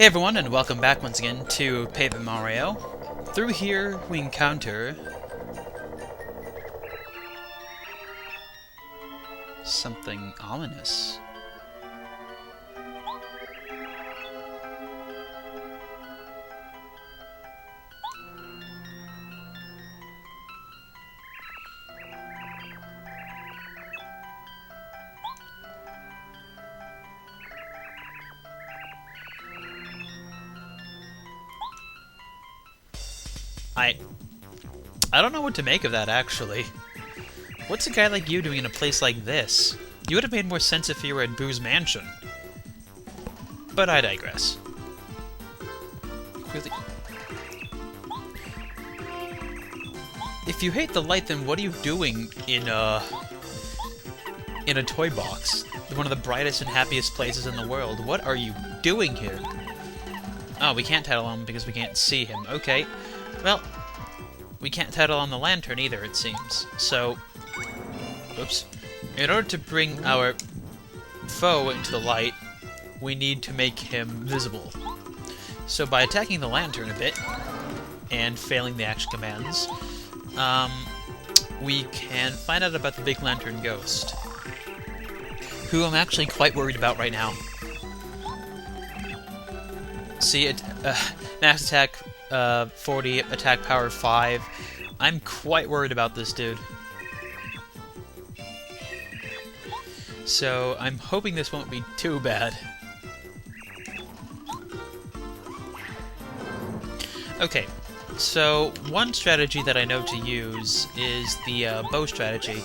Hey everyone, and welcome back once again to Paper Mario. Through here, we encounter something ominous. I don't know what to make of that, actually. What's a guy like you doing in a place like this? You would have made more sense if you were at Boo's mansion. But I digress. Really? If you hate the light, then what are you doing in a toy box? One of the brightest and happiest places in the world. What are you doing here? Oh, we can't tattle on him because we can't see him. Okay. Well, we can't tattle on the lantern either, it seems. So, oops. In order to bring our foe into the light, we need to make him visible. So by attacking the lantern a bit, and failing the action commands, we can find out about the big lantern ghost, who I'm actually quite worried about right now. See, max attack 40, attack power 5. I'm quite worried about this dude. So I'm hoping this won't be too bad. Okay, so one strategy that I know to use is the bow strategy,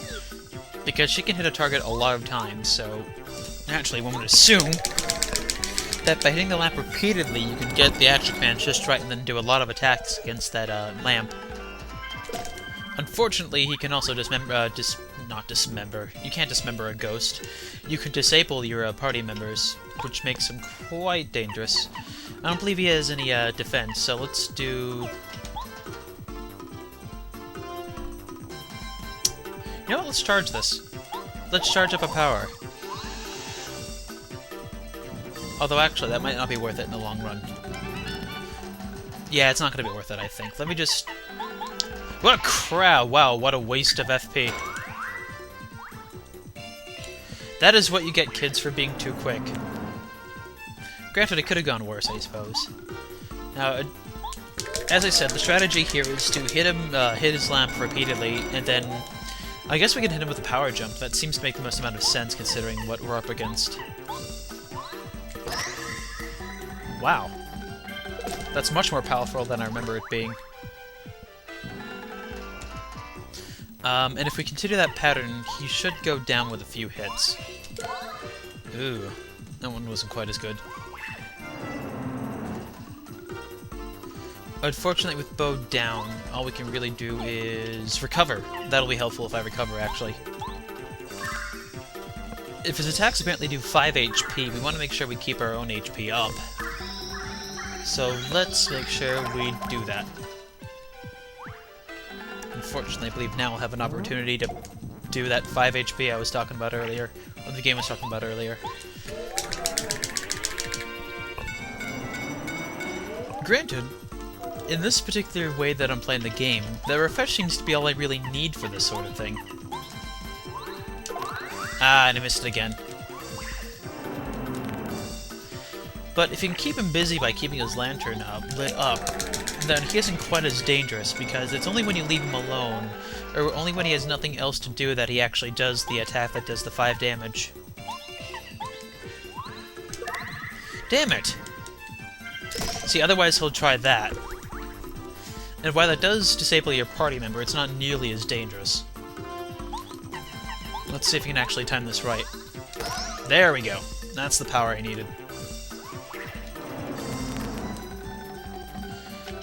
because she can hit a target a lot of times, so naturally one would assume that by hitting the lamp repeatedly, you can get the action commands just right and then do a lot of attacks against that lamp. Unfortunately, he can also not dismember. You can't dismember a ghost. You can disable your party members, which makes him quite dangerous. I don't believe he has any defense, so let's do... You know what? Let's charge this. Let's charge up a power. Although, actually, that might not be worth it in the long run. Yeah, it's not going to be worth it, I think. Let me just... What a crowd! Wow, what a waste of FP. That is what you get, kids, for being too quick. Granted, it could have gone worse, I suppose. Now, as I said, the strategy here is to hit his lamp repeatedly, and then... I guess we can hit him with a power jump. That seems to make the most amount of sense, considering what we're up against. Wow. That's much more powerful than I remember it being. And if we continue that pattern, he should go down with a few hits. Ooh, that one wasn't quite as good. Unfortunately, with Bo down, all we can really do is recover. That'll be helpful if I recover, actually. If his attacks apparently do 5 HP, we want to make sure we keep our own HP up. So let's make sure we do that. Unfortunately, I believe now we'll have an opportunity to do that 5 HP I was talking about earlier, or the game was talking about earlier. Granted, in this particular way that I'm playing the game, the refresh seems to be all I really need for this sort of thing. Ah, and I missed it again. But if you can keep him busy by keeping his lantern lit up, then he isn't quite as dangerous, because it's only when you leave him alone, or only when he has nothing else to do, that he actually does the attack that does the 5 damage. Damn it! See, otherwise he'll try that. And while that does disable your party member, it's not nearly as dangerous. Let's see if we can actually time this right. There we go. That's the power I needed.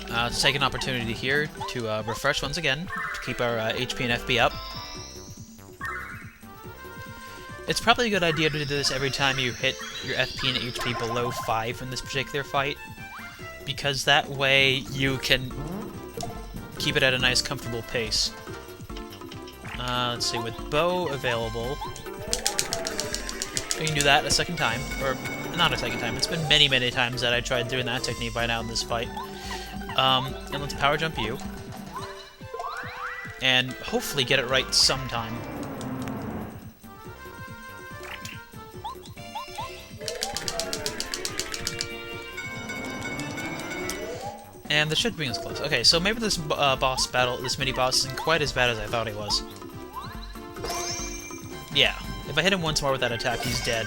Let's take an opportunity here to refresh once again, to keep our HP and FP up. It's probably a good idea to do this every time you hit your FP and HP below 5 in this particular fight, because that way you can keep it at a nice, comfortable pace. Let's see, with Bo available, we can do that a second time, or not a second time, it's been many, many times that I tried doing that technique by now in this fight. And let's power jump you. And hopefully get it right sometime. And the should bring us close. Okay, so maybe this boss battle, this mini-boss, isn't quite as bad as I thought he was. Yeah, if I hit him once more with that attack, he's dead.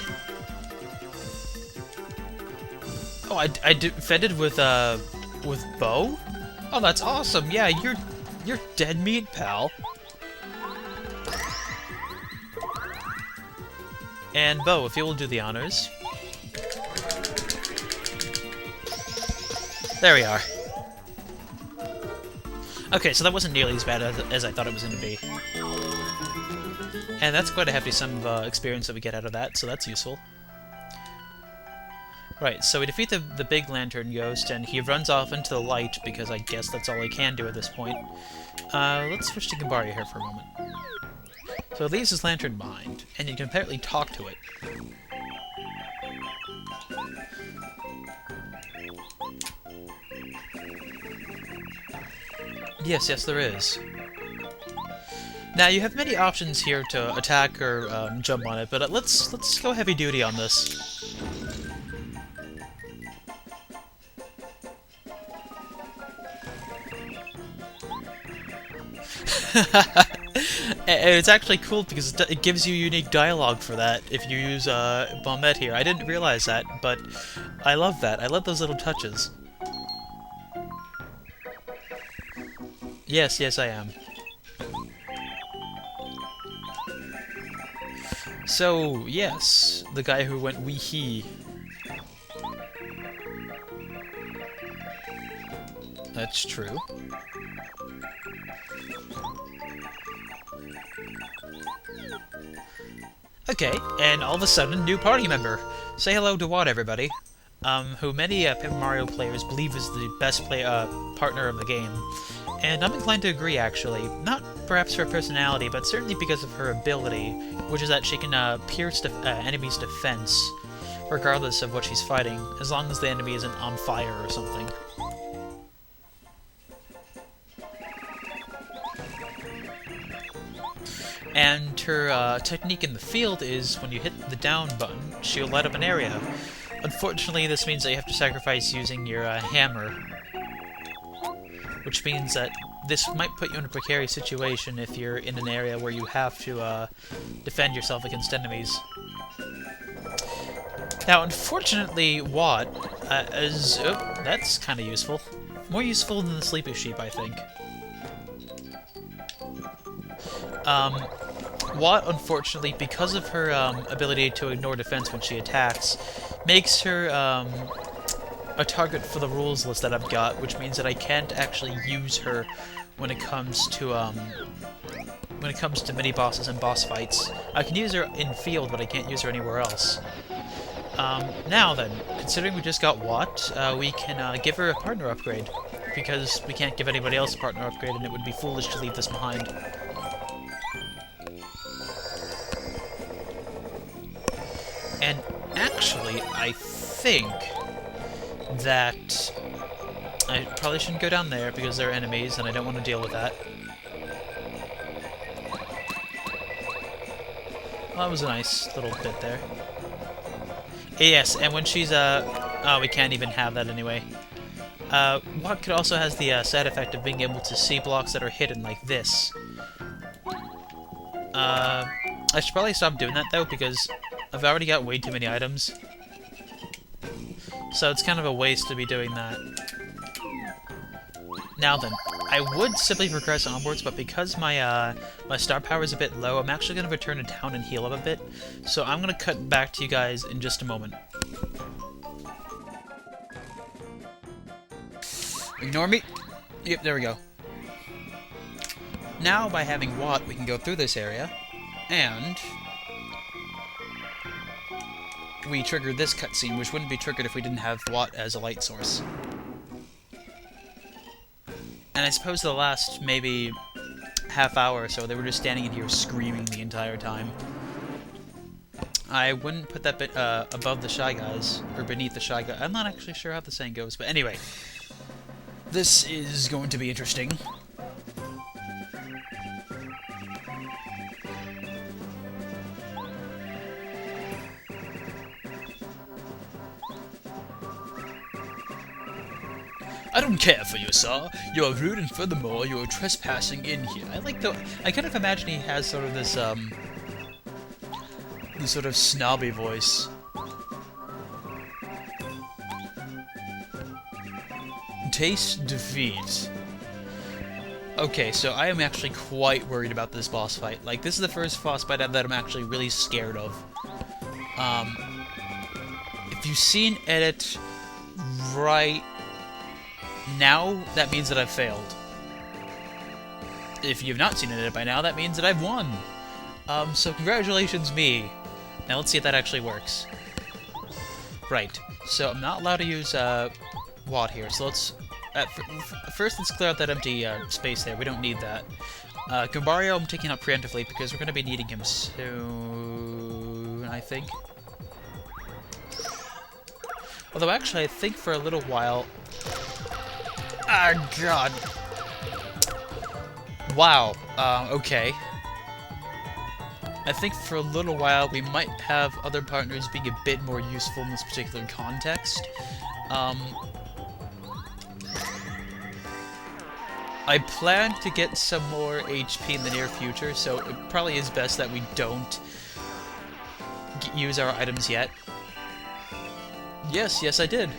Oh, I defended with bow? Oh, that's awesome! Yeah, you're dead meat, pal. And Bo, if you will do the honors. There we are. Okay, so that wasn't nearly as bad as I thought it was going to be. And that's quite a hefty sum of experience that we get out of that, so that's useful. Right, so we defeat the big lantern ghost, and he runs off into the light, because I guess that's all he can do at this point. Let's switch to Ganbare here for a moment. So it leaves his lantern behind, and you can apparently talk to it. Yes, there is. Now, you have many options here to attack or jump on it, but let's go heavy duty on this. It's actually cool because it gives you unique dialogue for that if you use Bombette here. I didn't realize that, but I love that. I love those little touches. Yes, I am. So, yes, the guy who went wee-hee. That's true. Okay, and all of a sudden, new party member. Say hello to Watt, everybody. Who many Paper Mario players believe is the best partner of the game. And I'm inclined to agree, actually. Not perhaps for her personality, but certainly because of her ability, which is that she can pierce the enemy's defense, regardless of what she's fighting, as long as the enemy isn't on fire or something. And her technique in the field is, when you hit the down button, she'll light up an area. Unfortunately, this means that you have to sacrifice using your hammer, which means that this might put you in a precarious situation if you're in an area where you have to defend yourself against enemies. Now, unfortunately, Watt is... Oh, that's kind of useful. More useful than the Sleepy Sheep, I think. Watt, unfortunately, because of her ability to ignore defense when she attacks, makes her a target for the rules list that I've got, which means that I can't actually use her when it comes to mini bosses and boss fights. I can use her in field, but I can't use her anywhere else. Now then, considering we just got Watt, we can give her a partner upgrade, because we can't give anybody else a partner upgrade, and it would be foolish to leave this behind. And actually, I think that I probably shouldn't go down there because they're enemies and I don't want to deal with that. Well, that was a nice little bit there. Yes, and when she's, oh, we can't even have that anyway. Watt could also has the side effect of being able to see blocks that are hidden like this. I should probably stop doing that though, because I've already got way too many items. So it's kind of a waste to be doing that. Now then, I would simply progress onwards, but because my my star power is a bit low, I'm actually going to return to town and heal up a bit. So I'm going to cut back to you guys in just a moment. Ignore me. Yep, there we go. Now, by having Watt, we can go through this area, and we triggered this cutscene, which wouldn't be triggered if we didn't have Watt as a light source. And I suppose the last, maybe, half hour or so, they were just standing in here screaming the entire time. I wouldn't put that bit above the Shy Guys, or beneath the Shy Guys. I'm not actually sure how the saying goes, but anyway. This is going to be interesting. I don't care for you, sir. You are rude, and furthermore, you are trespassing in here. I kind of imagine he has sort of this sort of snobby voice. Taste defeat. Okay, so I am actually quite worried about this boss fight. Like, this is the first boss fight that I'm actually really scared of. If you've seen edit right now, that means that I've failed. If you've not seen it by now, that means that I've won. So congratulations, me. Now let's see if that actually works. Right. So I'm not allowed to use Watt here. So let's first let's clear out that empty space there. We don't need that. Goombario I'm taking out preemptively because we're going to be needing him soon, I think. Although actually, I think for a little while. Ah, God. Wow. Okay. I think for a little while we might have other partners being a bit more useful in this particular context. I plan to get some more HP in the near future, so it probably is best that we don't use our items yet. Yes, I did.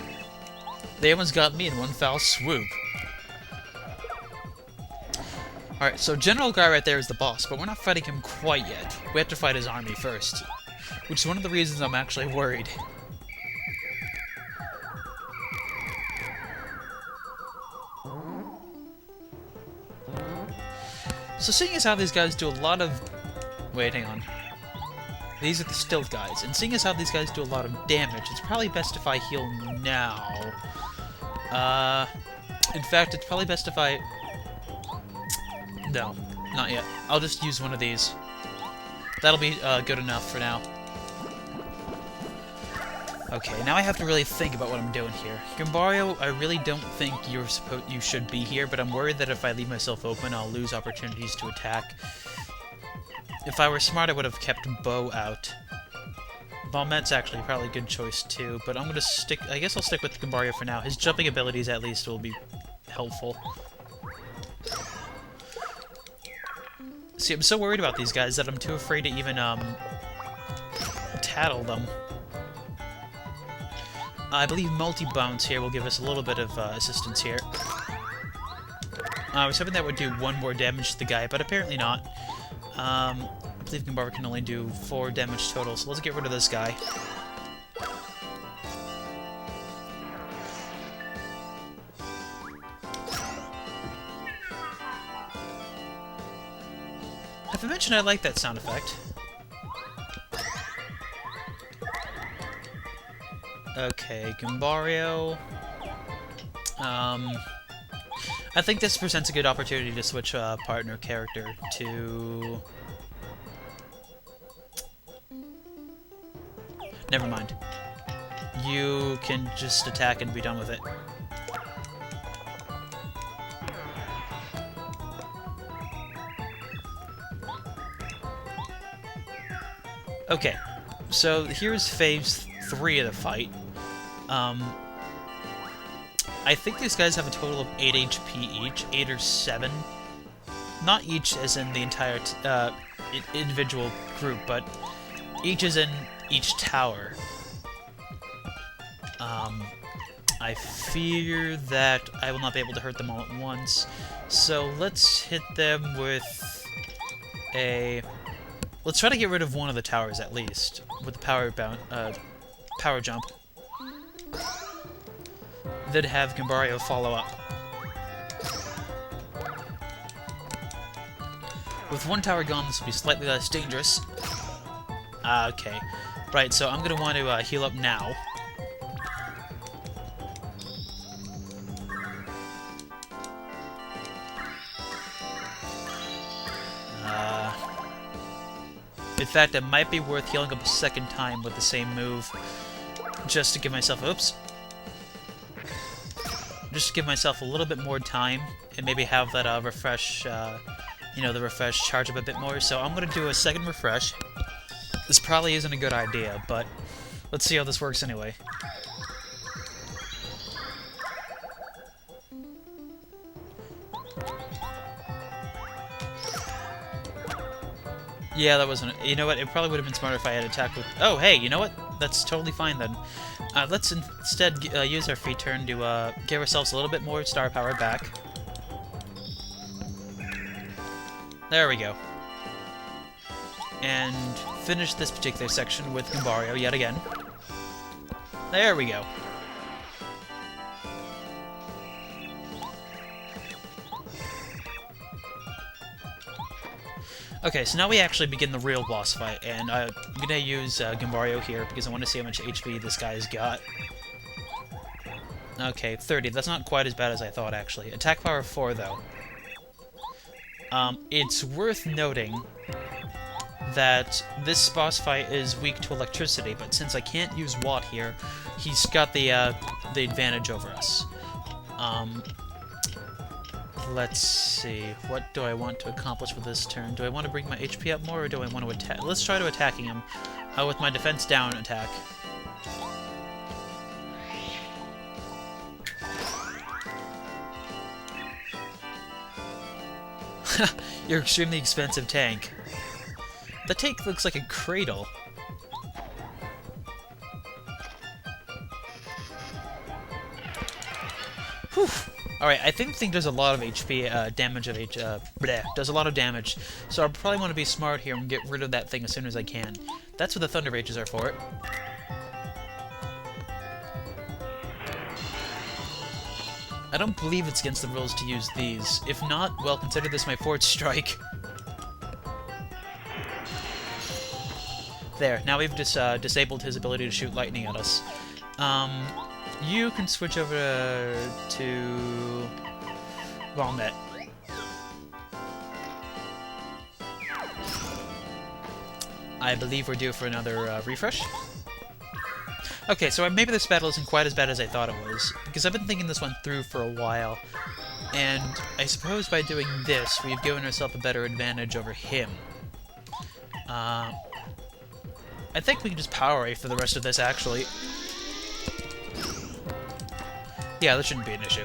They almost got me in one foul swoop. Alright, so General Guy right there is the boss, but we're not fighting him quite yet. We have to fight his army first. Which is one of the reasons I'm actually worried. So seeing as how these guys do a lot of... Wait, hang on. These are the stealth guys, and seeing as how these guys do a lot of damage, it's probably best if I heal now. In fact, it's probably best if I... No, not yet. I'll just use one of these. That'll be good enough for now. Okay, now I have to really think about what I'm doing here. Goombario, I really don't think you should be here, but I'm worried that if I leave myself open, I'll lose opportunities to attack. If I were smart, I would have kept Bow out. Balmet's actually probably a good choice too, but I'm gonna stick... I guess I'll stick with Goombario for now. His jumping abilities, at least, will be helpful. See, I'm so worried about these guys that I'm too afraid to even, tattle them. I believe multi-bounce here will give us a little bit of assistance here. I was hoping that would do 1 more damage to the guy, but apparently not. I believe Goombario can only do 4 damage total, so let's get rid of this guy. Have I mentioned I like that sound effect? Okay, Goombario. I think this presents a good opportunity to switch partner character to... Never mind. You can just attack and be done with it. Okay, so here's phase 3 of the fight. I think these guys have a total of 8 HP each, 8 or 7. Not each as in the entire individual group, but each as in each tower. I fear that I will not be able to hurt them all at once, so let's hit them with a... Let's try to get rid of one of the towers at least, with the power jump. Then have Goombario follow up. With one tower gone, this will be slightly less dangerous. Okay. Right, so I'm going to want to heal up now. In fact, it might be worth healing up a second time with the same move, just to give myself... Oops. Just to give myself a little bit more time, and maybe have that refresh, you know, the refresh charge up a bit more. So I'm going to do a second refresh. This probably isn't a good idea, but let's see how this works anyway. Yeah, that wasn't... You know what? It probably would have been smarter if I had attacked with... Oh, hey, you know what? That's totally fine then. Let's instead use our free turn to give ourselves a little bit more star power back. There we go. And finish this particular section with Goombario yet again. There we go. Okay, so now we actually begin the real boss fight, and I'm gonna use Goombario here because I want to see how much HP this guy's got. Okay, 30. That's not quite as bad as I thought, actually. Attack power 4, though. It's worth noting that this boss fight is weak to electricity, but since I can't use Watt here, he's got the advantage over us. Let's see, what do I want to accomplish with this turn? Do I want to bring my HP up more, or do I want to attack? Let's try to attacking him with my defense down attack. Your extremely expensive tank. The tank looks like a cradle. Whew. Alright, I think the thing does a lot of HP, does a lot of damage, so I probably want to be smart here and get rid of that thing as soon as I can. That's what the Thunder Rages are for. I don't believe it's against the rules to use these. If not, well, consider this my fourth strike. There, now we've just disabled his ability to shoot lightning at us. You can switch over to Walnut. I believe we're due for another refresh. Okay, so maybe this battle isn't quite as bad as I thought it was, because I've been thinking this one through for a while, and I suppose by doing this, we've given ourselves a better advantage over him. I think we can just Power Ray for the rest of this, actually. Yeah, that shouldn't be an issue.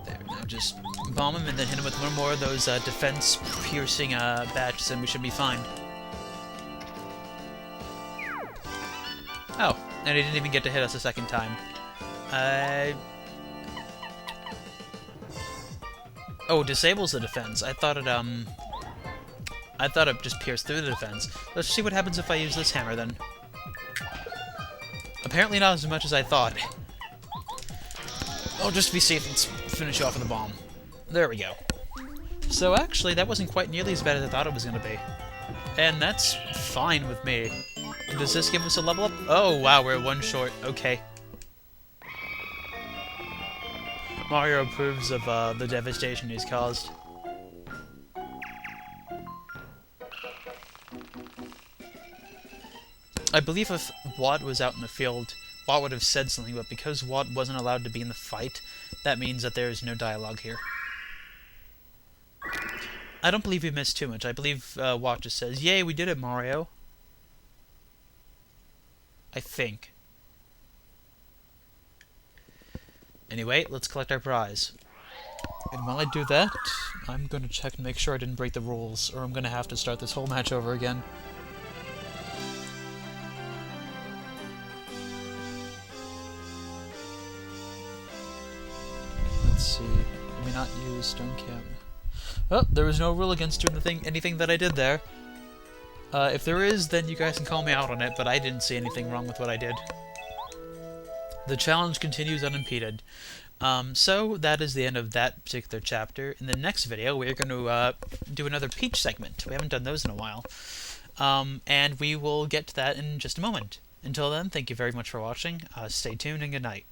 There, now just bomb him and then hit him with one more of those defense-piercing bats, and we should be fine. Oh, and he didn't even get to hit us a second time. Oh, disables the defense. I thought it just pierced through the defense. Let's see what happens if I use this hammer, then. Apparently not as much as I thought. Oh, just to be safe, let's finish off with a bomb. There we go. So actually, that wasn't quite nearly as bad as I thought it was going to be. And that's fine with me. Does this give us a level up? Oh, wow, we're one short. Okay. Mario approves of the devastation he's caused. I believe if Watt was out in the field, Watt would have said something, but because Watt wasn't allowed to be in the fight, that means that there is no dialogue here. I don't believe we missed too much. I believe Watt just says, "Yay, we did it, Mario." I think. Anyway, let's collect our prize. And while I do that, I'm going to check and make sure I didn't break the rules, or I'm going to have to start this whole match over again. Let's see. Let me not use Stone Cam. Oh, there was no rule against doing anything that I did there. If there is, then you guys can call me out on it, but I didn't see anything wrong with what I did. The challenge continues unimpeded. So that is the end of that particular chapter. In the next video, we're going to do another Peach segment. We haven't done those in a while. And we will get to that in just a moment. Until then, thank you very much for watching. Stay tuned and good night.